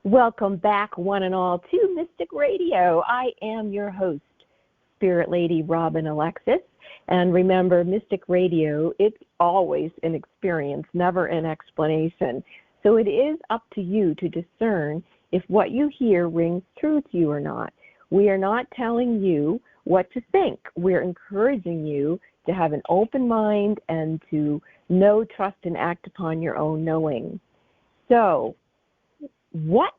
Welcome back, one and all, to Mystic Radio. I am your host, Spirit Lady Robin Alexis. And remember, Mystic Radio, it's always an experience, never an explanation. So it is up to you to discern if what you hear rings true to you or not. We are not telling you what to think. We're encouraging you to have an open mind and to know, trust, and act upon your own knowing. So, what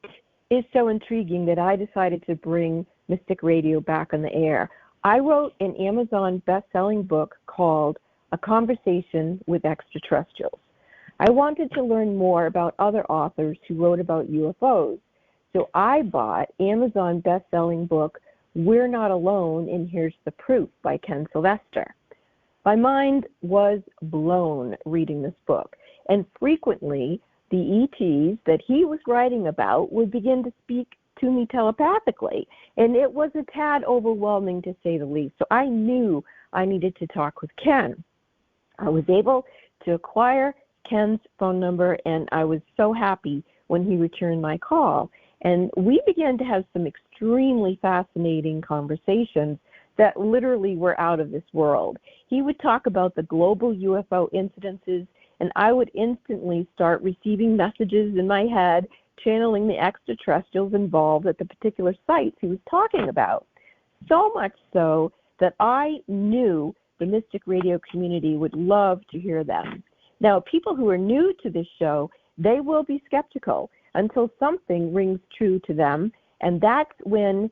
is so intriguing that I decided to bring Mystic Radio back on the air? I wrote an Amazon best-selling book called A Conversation with Extraterrestrials. I wanted to learn more about other authors who wrote about UFOs. So I bought Amazon best-selling book, We're Not Alone and Here's the Proof by Ken Sylvester. My mind was blown reading this book, and frequently the ETs that he was writing about would begin to speak to me telepathically, and it was a tad overwhelming to say the least. So I knew I needed to talk with Ken. I was able to acquire Ken's phone number, and I was so happy when he returned my call. And we began to have some extremely fascinating conversations that literally were out of this world. He would talk about the global UFO incidences, and I would instantly start receiving messages in my head, channeling the extraterrestrials involved at the particular sites he was talking about. So much so that I knew the Mystic Radio community would love to hear them. Now, people who are new to this show, they will be skeptical until something rings true to them, and that's when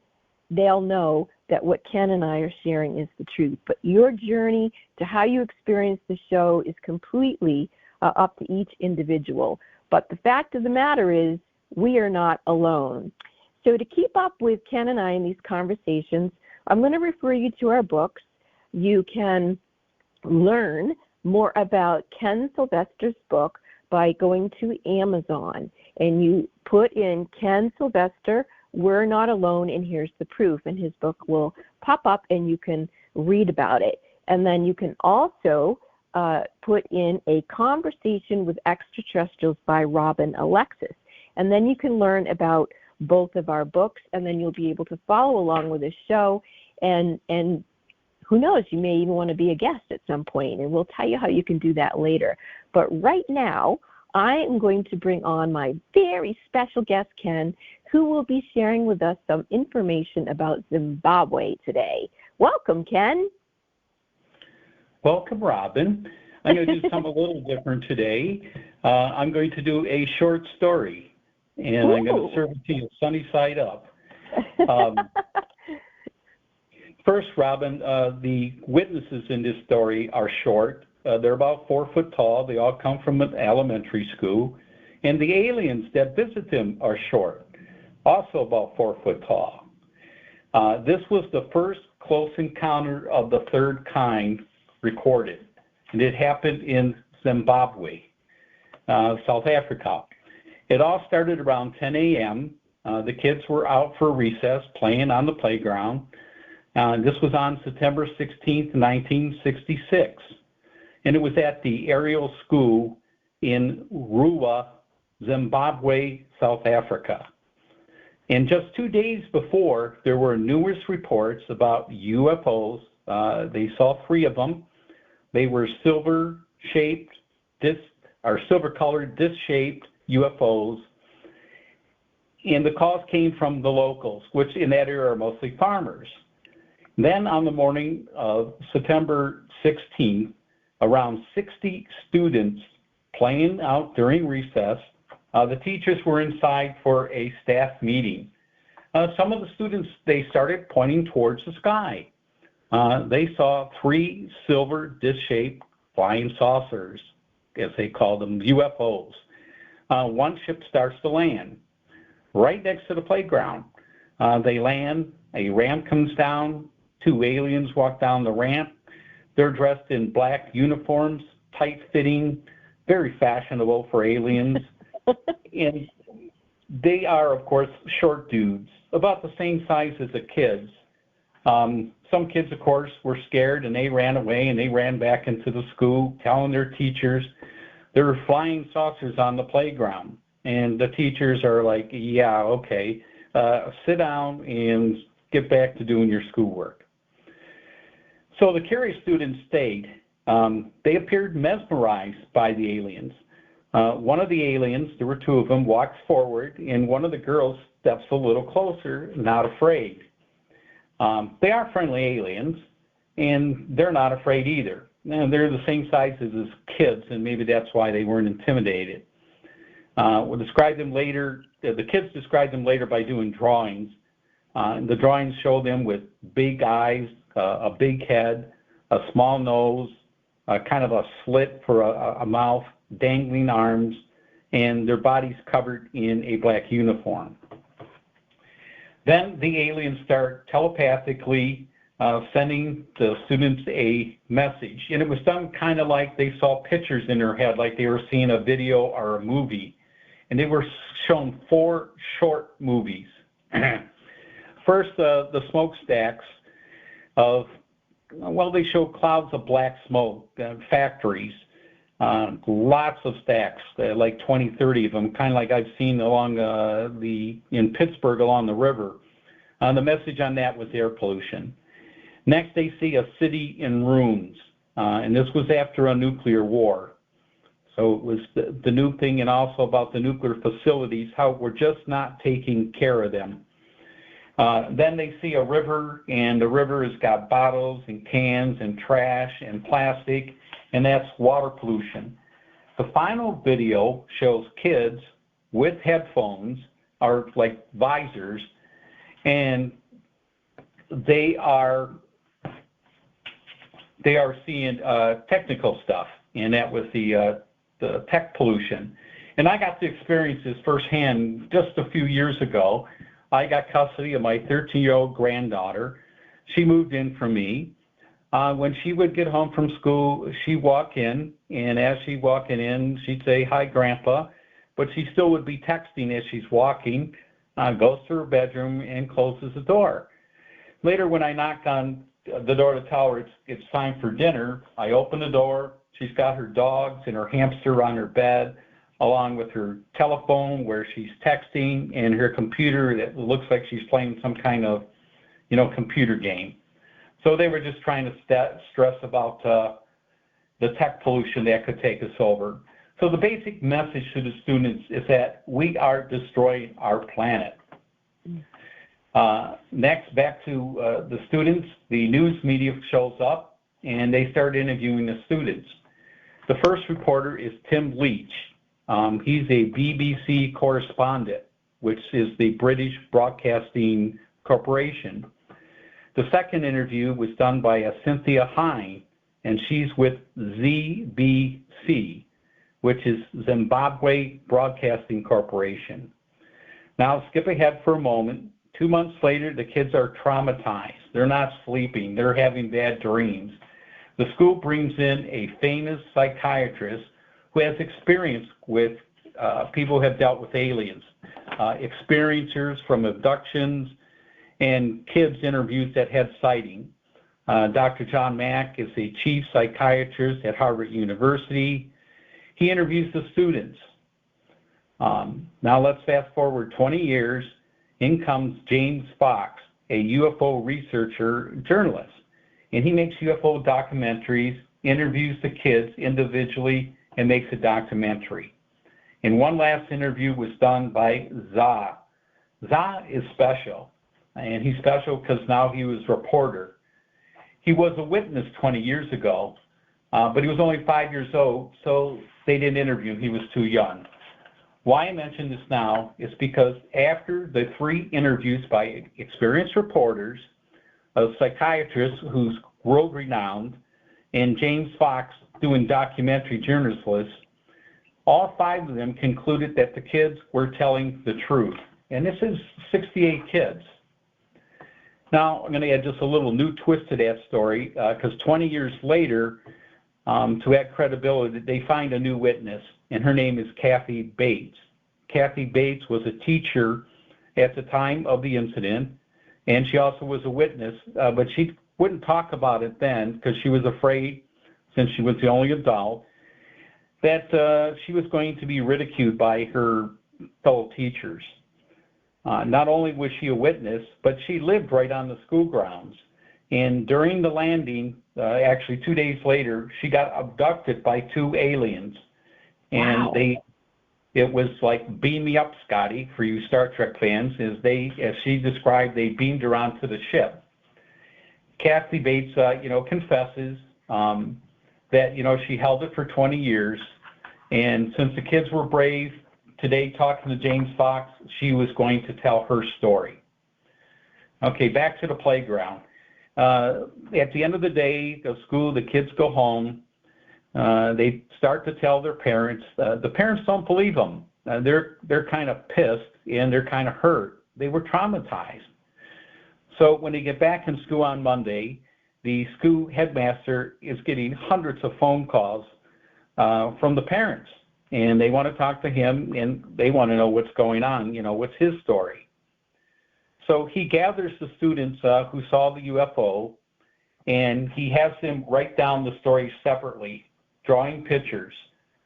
they'll know that what Ken and I are sharing is the truth. But your journey to how you experience the show is completely up to each individual. But the fact of the matter is, we are not alone. So to keep up with Ken and I in these conversations, I'm going to refer you to our books. You can learn more about Ken Sylvester's book by going to Amazon, and you put in Ken Sylvester, We're Not Alone, and Here's the Proof, and his book will pop up and you can read about it. And then you can also put in A Conversation with Extraterrestrials by Robin Alexis. And then you can learn about both of our books, and then you'll be able to follow along with this show. And who knows, you may even want to be a guest at some point, and we'll tell you how you can do that later. But right now, I am going to bring on my very special guest, Ken, who will be sharing with us some information about Zimbabwe today. Welcome, Ken. Welcome, Robin. I'm going to do something a little different today. I'm going to do a short story, and I'm going to serve it to you sunny side up. First, Robin, the witnesses in this story are short. They're about 4 foot tall. They all come from an elementary school. And the aliens that visit them are short, also about 4 foot tall. This was the first close encounter of the third kind recorded, and it happened in Zimbabwe, South Africa. It all started around 10 a.m. The kids were out for recess playing on the playground. This was on September 16th, 1966. And it was at the Aerial School in Ruwa, Zimbabwe, South Africa. And just 2 days before, there were numerous reports about UFOs. They saw 3 of them. They were silver-shaped, silver-colored, disc-shaped UFOs. And the calls came from the locals, which in that area are mostly farmers. Then on the morning of September 16th, around 60 students playing out during recess. The teachers were inside for a staff meeting. Some of the students, they started pointing towards the sky. They saw 3 silver disc-shaped flying saucers, as they call them, UFOs. One ship starts to land right next to the playground. They land, a ramp comes down, 2 aliens walk down the ramp. They're dressed in black uniforms, tight-fitting, very fashionable for aliens. And they are, of course, short dudes, about the same size as the kids. Some kids, of course, were scared, and they ran away, and they ran back into the school, telling their teachers there were flying saucers on the playground. And the teachers are like, yeah, okay, sit down and get back to doing your schoolwork. So the curious students stayed. They appeared mesmerized by the aliens. One of the aliens, there were two of them, walks forward, and one of the girls steps a little closer, not afraid. They are friendly aliens, and they're not afraid either. And they're the same sizes as kids, and maybe that's why they weren't intimidated. We'll describe them later. The kids described them later by doing drawings. The drawings show them with big eyes, a big head, a small nose, kind of a slit for a mouth, dangling arms, and their bodies covered in a black uniform. Then the aliens start telepathically sending the students a message. And it was done kind of like they saw pictures in their head, like they were seeing a video or a movie. And they were shown 4 short movies. First, the smokestacks of, well, they show clouds of black smoke, factories, lots of stacks, like 20, 30 of them, kind of like I've seen along in Pittsburgh along the river. The message on that was air pollution. Next, they see a city in ruins, and this was after a nuclear war. So it was the new thing, and also about the nuclear facilities, how we're just not taking care of them. Then they see a river, and the river has got bottles and cans and trash and plastic, and that's water pollution. The final video shows kids with headphones, or like visors, and they are seeing technical stuff, and that was the tech pollution. And I got to experience this firsthand just a few years ago. I got custody of my 13-year-old granddaughter. She moved in for me. When she would get home from school, she'd walk in, and as she's walking in, she'd say, "Hi, Grandpa," but she still would be texting as she's walking, goes to her bedroom, and closes the door. Later, when I knock on the door to tell her it's time for dinner, I open the door. She's got her dogs and her hamster on her bed, along with her telephone where she's texting, and her computer that looks like she's playing some kind of, computer game. So they were just trying to stress about the tech pollution that could take us over. So the basic message to the students is that we are destroying our planet. Next, back to the students, the news media shows up, and they start interviewing the students. The first reporter is Tim Leach. He's a BBC correspondent, which is the British Broadcasting Corporation. The second interview was done by Cynthia Hine, and she's with ZBC, which is Zimbabwe Broadcasting Corporation. Now, skip ahead for a moment. 2 months later, the kids are traumatized. They're not sleeping. They're having bad dreams. The school brings in a famous psychiatrist who has experience with people who have dealt with aliens, experiencers from abductions, and kids interviews that had sighting. Dr. John Mack is a chief psychiatrist at Harvard University. He interviews the students. Now let's fast forward 20 years. In comes James Fox, a UFO researcher journalist, and he makes UFO documentaries, interviews the kids individually, and makes a documentary. And one last interview was done by Za. Za is special, and he's special because now he was a reporter. He was a witness 20 years ago, but he was only 5 years old, so they didn't interview him. He was too young. Why I mention this now is because after the 3 interviews by experienced reporters, a psychiatrist who's world-renowned, and James Fox doing documentary journalists, all 5 of them concluded that the kids were telling the truth. And this is 68 kids. Now, I'm going to add just a little new twist to that story, because 20 years later, to add credibility, they find a new witness, and her name is Kathy Bates. Kathy Bates was a teacher at the time of the incident, and she also was a witness, but she wouldn't talk about it then because she was afraid, since she was the only adult, that she was going to be ridiculed by her fellow teachers. Not only was she a witness, but she lived right on the school grounds. And during the landing, actually 2 days later, she got abducted by 2 aliens. And Wow. it was like beam me up, Scotty, for you Star Trek fans, as she described, they beamed her onto the ship. Kathy Bates, confesses that, she held it for 20 years. And since the kids were brave, today talking to James Fox, she was going to tell her story. Okay, back to the playground. At the end of the day, the kids go home. They start to tell their parents. The parents don't believe them. They're kind of pissed and they're kind of hurt. They were traumatized. So when they get back in school on Monday, the school headmaster is getting hundreds of phone calls from the parents, and they want to talk to him, and they want to know what's going on, what's his story. So he gathers the students who saw the UFO, and he has them write down the story separately, drawing pictures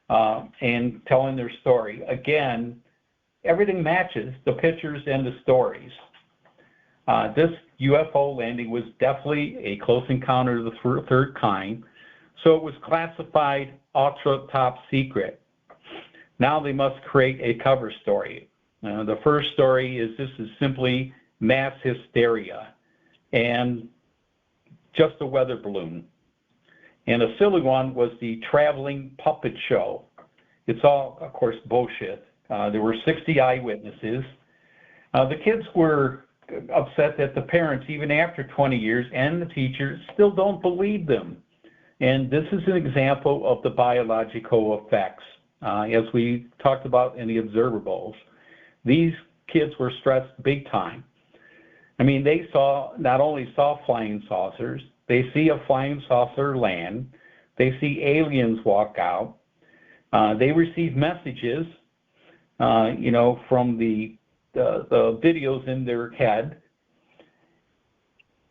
and telling their story. Again, everything matches the pictures and the stories. This UFO landing was definitely a close encounter of the third kind, so it was classified ultra top secret. Now they must create a cover story. The first story is this is simply mass hysteria and just a weather balloon. And a silly one was the traveling puppet show. It's all, of course, bullshit. There were 60 eyewitnesses. The kids were upset that the parents, even after 20 years, and the teachers still don't believe them. And this is an example of the biological effects, as we talked about in the observables. These kids were stressed big time. I mean, they not only saw flying saucers, they see a flying saucer land, they see aliens walk out, they receive messages, from the videos in their head,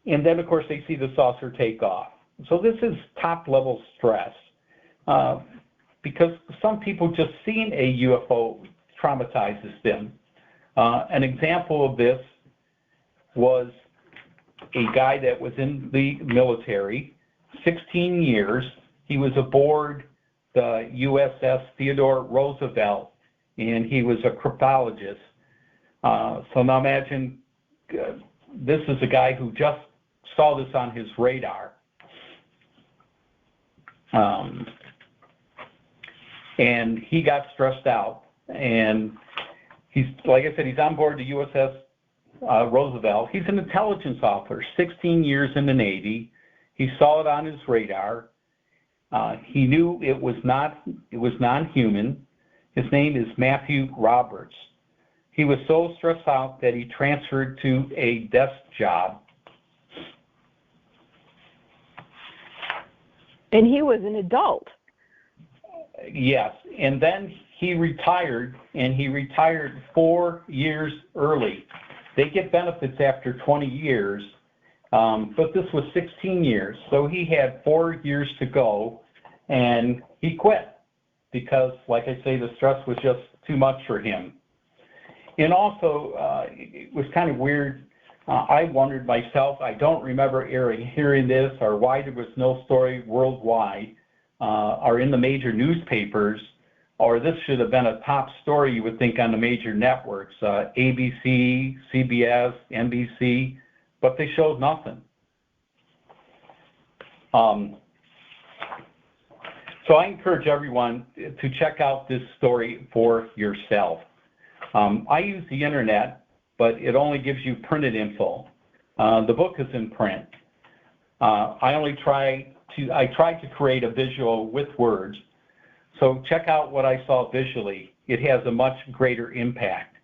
and then of course they see the saucer take off. So this is top level stress, because some people just seeing a UFO traumatizes them. An example of this was a guy that was in the military, 16 years. He was aboard the USS Theodore Roosevelt, and he was a cryptologist. So now imagine this is a guy who just saw this on his radar. And he got stressed out. And he's, like I said, he's on board the USS Roosevelt. He's an intelligence officer, 16 years in the Navy. He saw it on his radar. He knew it was non-human. His name is Matthew Roberts. He was so stressed out that he transferred to a desk job. And he was an adult. Yes, and then he retired, and he retired 4 years early. They get benefits after 20 years, but this was 16 years, so he had 4 years to go, and he quit because, like I say, the stress was just too much for him. And also, it was kind of weird. I wondered myself, I don't remember hearing this or why there was no story worldwide or in the major newspapers, or this should have been a top story, you would think, on the major networks, ABC, CBS, NBC, but they showed nothing. So I encourage everyone to check out this story for yourself. I use the internet, but it only gives you printed info. The book is in print. I tried to create a visual with words. So check out what I saw visually. It has a much greater impact.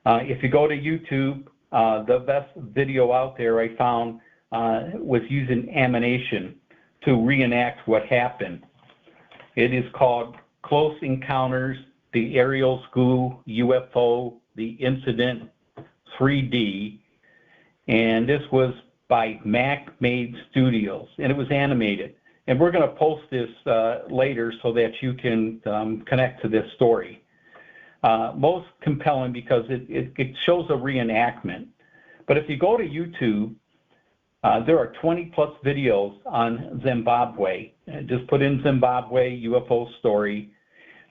If you go to YouTube, the best video out there I found was using animation to reenact what happened. It is called Close Encounters, the Aerial School UFO, the Incident 3D, and this was by Mac Made Studios, and it was animated. And we're going to post this later so that you can connect to this story. most compelling because it shows a reenactment. But if you go to YouTube, there are 20-plus videos on Zimbabwe. Just put in Zimbabwe UFO story.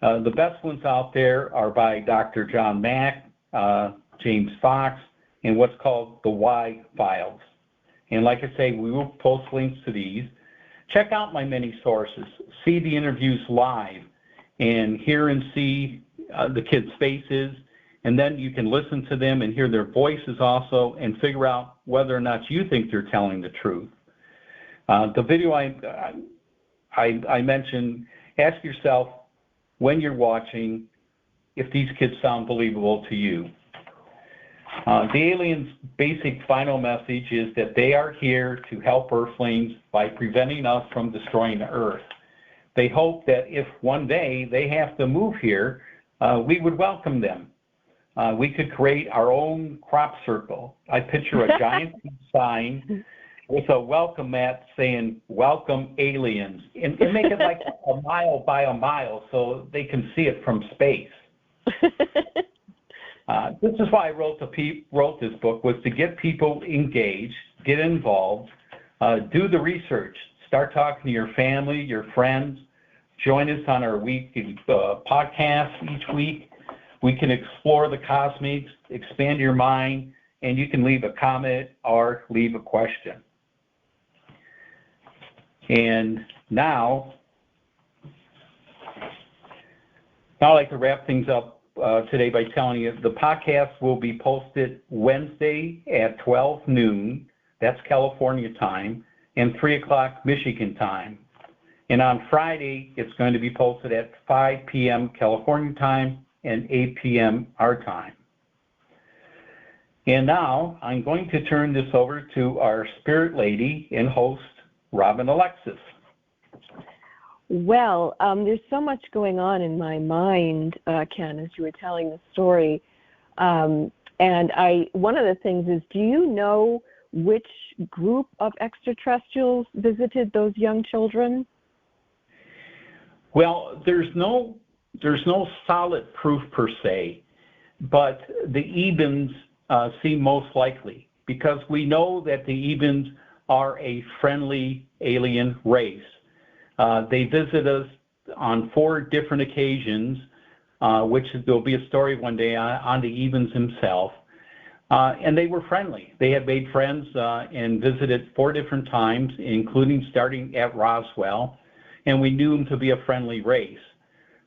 The best ones out there are by Dr. John Mack, James Fox, and what's called the Y Files. And like I say, we will post links to these. Check out my many sources. See the interviews live and hear and see the kids' faces. And then you can listen to them and hear their voices also and figure out whether or not you think they're telling the truth. The video I mentioned, ask yourself when you're watching if these kids sound believable to you. The aliens' basic final message is that they are here to help Earthlings by preventing us from destroying the Earth. They hope that if one day they have to move here, we would welcome them. We could create our own crop circle. I picture a giant sign with a welcome mat saying, "Welcome aliens," and make it like a mile by a mile so they can see it from space. This is why I wrote this book, was to get people engaged, get involved, do the research, start talking to your family, your friends, join us on our weekly podcast each week. We can explore the cosmics, expand your mind, and you can leave a comment or leave a question. And now I'd like to wrap things up today by telling you the podcast will be posted Wednesday at 12 noon, that's California time, and 3 o'clock Michigan time. And on Friday, it's going to be posted at 5 p.m. California time and 8 p.m. our time. And now I'm going to turn this over to our spirit lady and host, Robin Alexis. Well, there's so much going on in my mind, Ken, as you were telling the story. And one of the things is, do you know which group of extraterrestrials visited those young children? Well, there's no solid proof per se, but the Ebens seem most likely, because we know that the Ebens are a friendly alien race. They visit us on 4 different occasions, which there'll be a story one day on the Ebens himself. And they were friendly. They had made friends and visited 4 different times, including starting at Roswell, and we knew them to be a friendly race.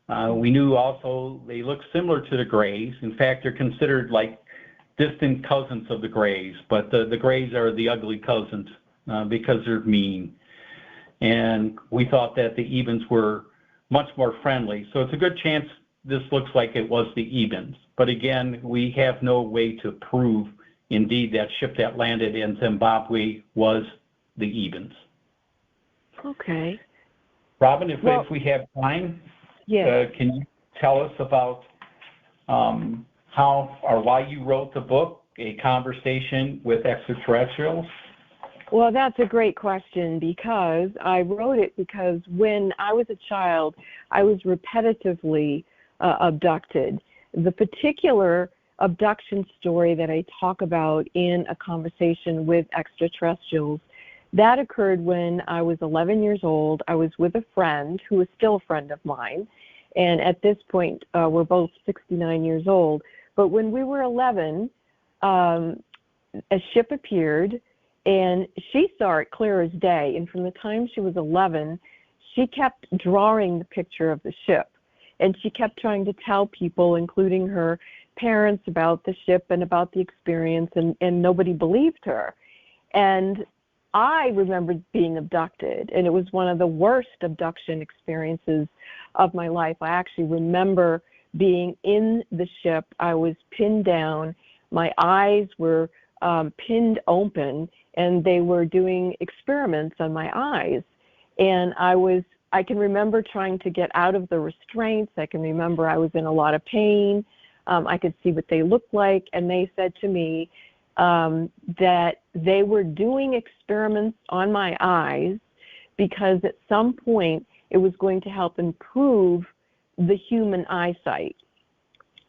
We knew also they look similar to the Greys. In fact, they're considered like distant cousins of the Greys, but the Greys are the ugly cousins because they're mean. And we thought that the Ebens were much more friendly. So it's a good chance this looks like it was the Ebens. But again, we have no way to prove, indeed, that ship that landed in Zimbabwe was the Ebens. Okay. Robin, if we have time, yes. Can you tell us about how or why you wrote the book, A Conversation with Extraterrestrials? Well, that's a great question, because I wrote it because when I was a child, I was repetitively abducted. The particular abduction story that I talk about in A Conversation with Extraterrestrials, that occurred when I was 11 years old. I was with a friend who is still a friend of mine, and at this point, we're both 69 years old. But when we were 11, a ship appeared, and she saw it clear as day. And from the time she was 11, she kept drawing the picture of the ship. And she kept trying to tell people, including her parents, about the ship and about the experience, and nobody believed her. And I remembered being abducted, and it was one of the worst abduction experiences of my life. I actually remember being in the ship. I was pinned down. My eyes were pinned open, and they were doing experiments on my eyes. And I can remember trying to get out of the restraints. I can remember I was in a lot of pain. I could see what they looked like, and they said to me that they were doing experiments on my eyes because at some point it was going to help improve the human eyesight.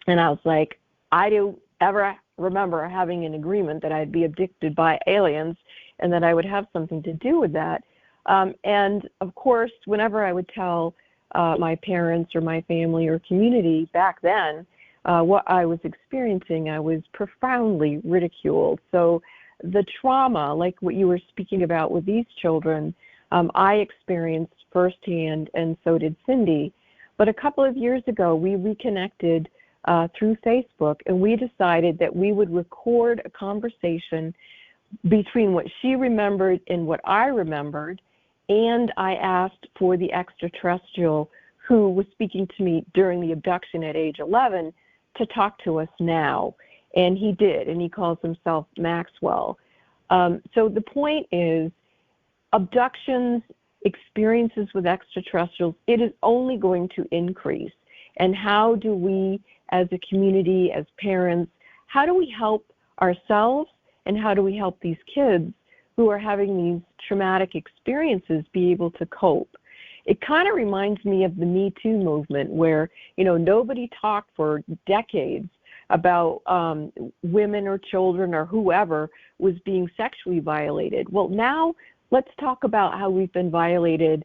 And I was like, I don't ever remember having an agreement that I'd be abducted by aliens and that I would have something to do with that. And of course, whenever I would tell my parents or my family or community back then what I was experiencing, I was profoundly ridiculed. So the trauma, like what you were speaking about with these children, I experienced firsthand, and so did Cindy. But a couple of years ago, we reconnected through Facebook, and we decided that we would record a conversation between what she remembered and what I remembered, and I asked for the extraterrestrial who was speaking to me during the abduction at age 11 to talk to us now. And he did, and he calls himself Maxwell. So the point is, abductions, experiences with extraterrestrials, it is only going to increase. And how do we, as a community, as parents, how do we help ourselves and how do we help these kids who are having these traumatic experiences be able to cope? It kind of reminds me of the Me Too movement where, nobody talked for decades about women or children or whoever was being sexually violated. Well, now let's talk about how we've been violated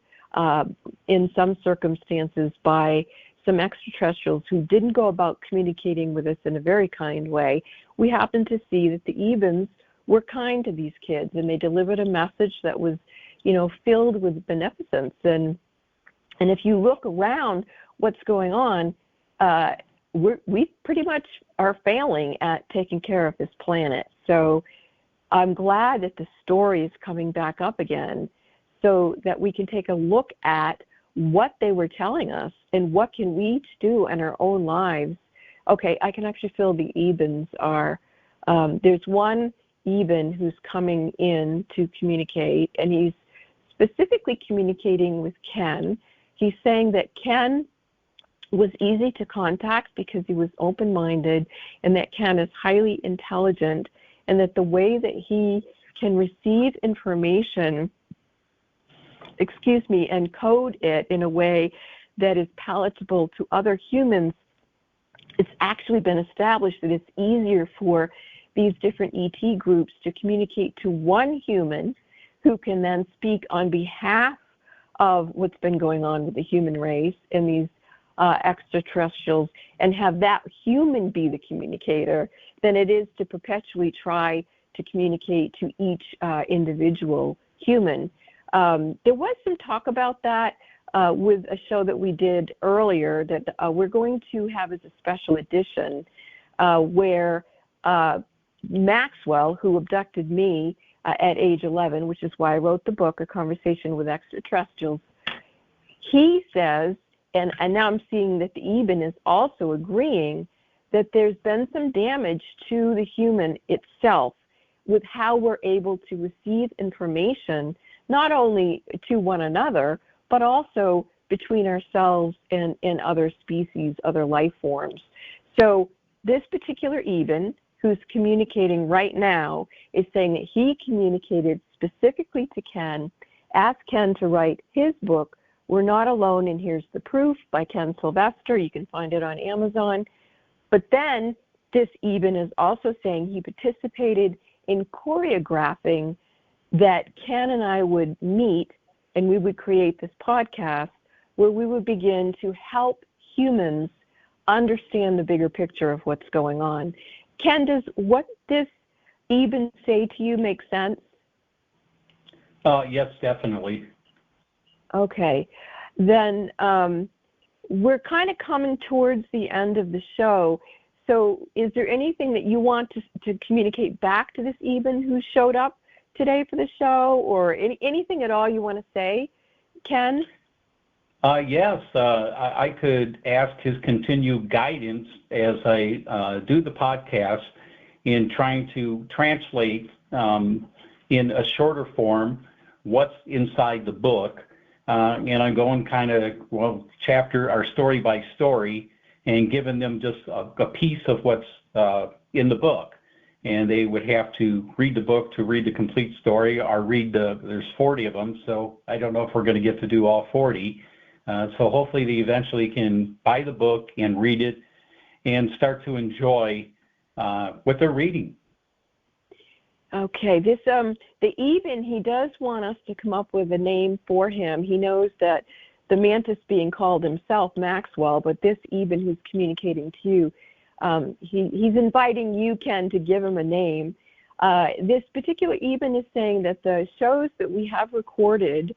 in some circumstances by some extraterrestrials who didn't go about communicating with us in a very kind way. We happen to see that the Ebens were kind to these kids, and they delivered a message that was, filled with beneficence. And if you look around what's going on, we pretty much are failing at taking care of this planet. So I'm glad that the story is coming back up again so that we can take a look at what they were telling us and what can we each do in our own lives. Okay, I can actually feel the Ebens are, there's one Eben who's coming in to communicate, and he's specifically communicating with Ken. He's saying that Ken was easy to contact because he was open-minded, and that Ken is highly intelligent, and that the way that he can receive information, and code it in a way that is palatable to other humans, it's actually been established that it's easier for these different ET groups to communicate to one human who can then speak on behalf of what's been going on with the human race and these extraterrestrials, and have that human be the communicator, than it is to perpetually try to communicate to each individual human. There was some talk about that with a show that we did earlier that we're going to have as a special edition where Maxwell, who abducted me at age 11, which is why I wrote the book, A Conversation with Extraterrestrials, he says, and now I'm seeing that the Eben is also agreeing, that there's been some damage to the human itself with how we're able to receive information, not only to one another, but also between ourselves and other species, other life forms. So this particular Eben, who's communicating right now, is saying that he communicated specifically to Ken, asked Ken to write his book, We're Not Alone and Here's the Proof, by Ken Sylvester. You can find it on Amazon. But then this Eben is also saying he participated in choreographing that Ken and I would meet, and we would create this podcast where we would begin to help humans understand the bigger picture of what's going on. Ken, does what this Eben say to you make sense? Yes, definitely. Okay. Then we're kind of coming towards the end of the show. So is there anything that you want to communicate back to this Eben who showed up today for the show, or anything at all you want to say, Ken? Yes, I could ask his continued guidance as I do the podcast in trying to translate in a shorter form what's inside the book. And I'm going kind of, chapter or story by story and giving them just a piece of what's in the book. And they would have to read the book to read the complete story, or there's 40 of them, so I don't know if we're going to get to do all 40. So hopefully they eventually can buy the book and read it and start to enjoy what they're reading. Okay, this the Eben, he does want us to come up with a name for him. He knows that the mantis being called himself Maxwell, but this Eben who's communicating to you, he's inviting you, Ken, to give him a name. This particular Eben is saying that the shows that we have recorded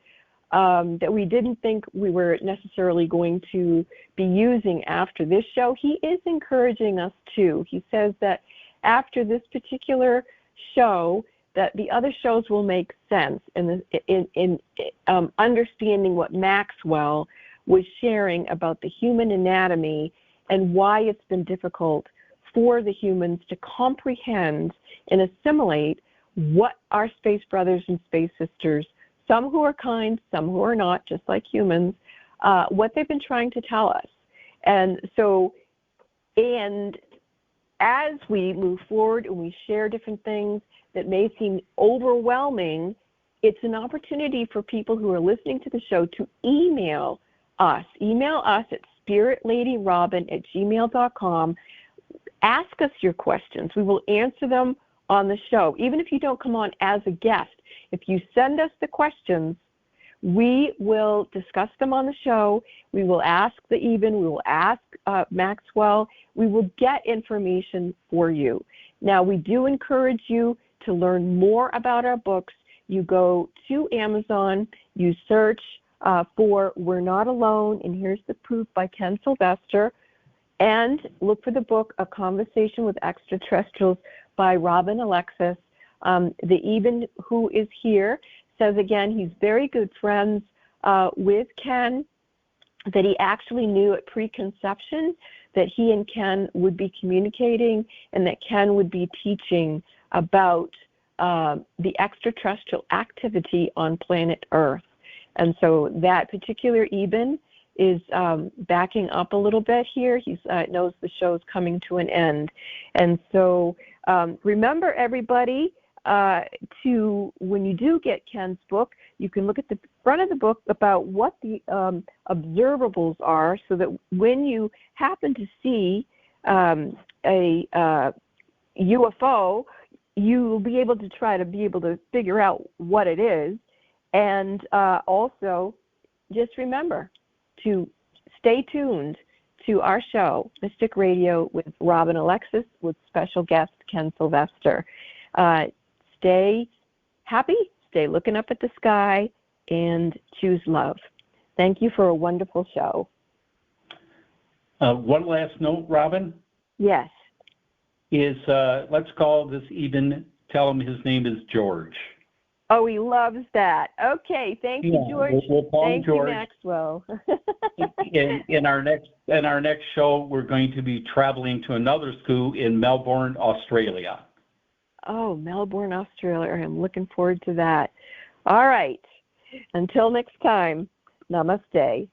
that we didn't think we were necessarily going to be using after this show, he is encouraging us to. He says that after this particular show, that the other shows will make sense in understanding what Maxwell was sharing about the human anatomy and why it's been difficult for the humans to comprehend and assimilate what our space brothers and space sisters, some who are kind, some who are not, just like humans, what they've been trying to tell us. And so, and as we move forward and we share different things that may seem overwhelming, it's an opportunity for people who are listening to the show to email us. Email us at spiritlady.robin@gmail.com. Ask us your questions. We will answer them on the show, even if you don't come on as a guest. If you send us the questions, we will discuss them on the show. We will ask the Eben. We will ask Maxwell. We will get information for you. Now, we do encourage you to learn more about our books. You go to Amazon, you search for We're Not Alone, and Here's the Proof by Ken Sylvester, and look for the book A Conversation with Extraterrestrials by Robin Alexis. The Eben who is here says again he's very good friends with Ken, that he actually knew at preconception that he and Ken would be communicating and that Ken would be teaching about the extraterrestrial activity on planet Earth. And so that particular Eben is backing up a little bit here. He knows the show's coming to an end. And so remember, everybody, to when you do get Ken's book, you can look at the front of the book about what the observables are, so that when you happen to see a UFO, you will be able to figure out what it is. And also, just remember to stay tuned to our show, Mystic Radio with Robin Alexis, with special guest Ken Sylvester. Stay happy, stay looking up at the sky, and choose love. Thank you for a wonderful show. One last note, Robin. Yes. Is let's call this Eben, tell him his name is George. Oh, he loves that. Okay, thank you, George. We'll call him George. Thank you, Maxwell. in our next show, we're going to be traveling to another school in Melbourne, Australia. Oh, Melbourne, Australia. I'm looking forward to that. All right. Until next time, namaste.